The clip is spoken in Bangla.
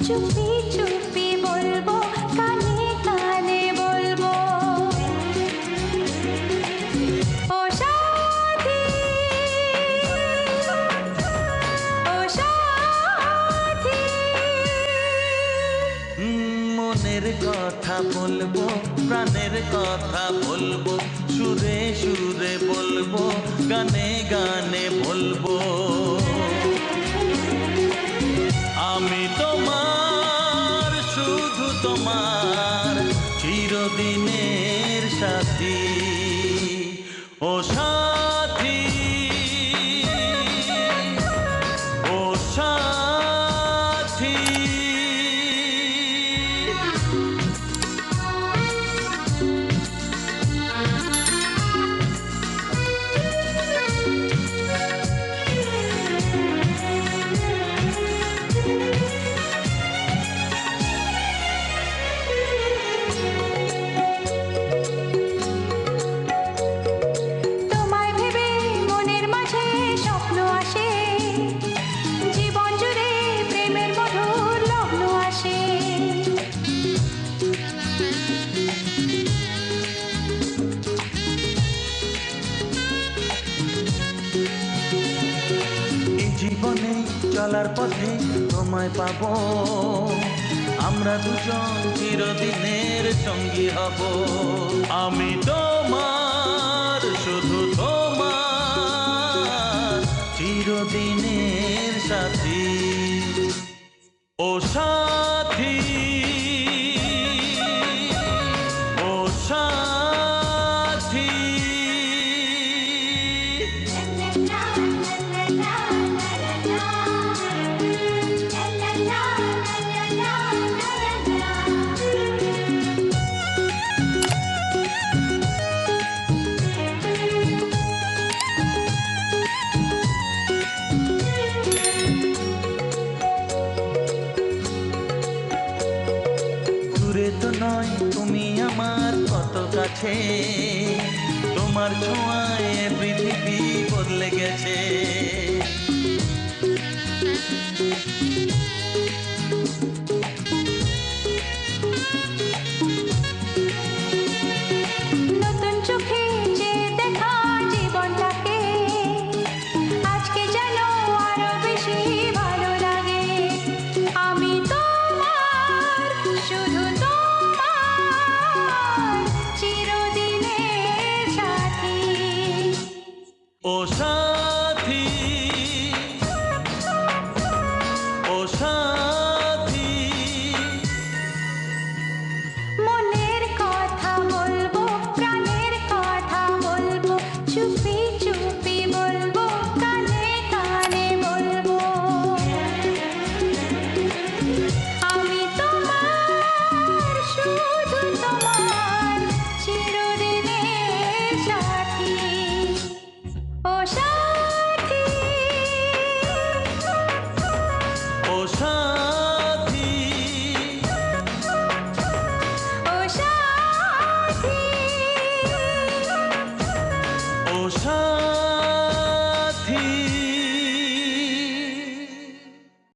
চুপি চুপি বলবো, কানে কানে বলবো। ও সাথী, ও সাথী। মনের কথা বলবো, প্রাণের কথা বলবো, সুরে সুরে বলবো, গানে গানে বলবো। আমি তোমার, শুধু তোমার, চিরদিনের সাথী। ও সাথী, ও সাথী। জীবনে চলার পথে তোমায় পাবো, আমরা দুজন চিরদিনের সঙ্গী হব। আমি তোমার, শুধু তোমার, চিরদিনের সাথী। ও সাথী, ও সাথী। দূরে তো নয় তুমি আমার, কত কাছে। তোমার ছোঁয়ায় পৃথিবী বদলে গেছে। নতুন চোখে যে দেখা জীবনটাকে, আজকে যেন আরো বেশি ভালো লাগে। আমি তোমার, শুধু তোমার, চিরদিনের সাথী। ও সাথী, ও সাথী। মনের কথা বলবো, প্রাণের কথা বলবো, চুপি চুপি বলবো, কানে কানে বলবো। আমি তোমার, শুধু তোমার, চিরদিনের সাথী। ও সাথী, ও সাথী, ও সাথী। ও সাথী।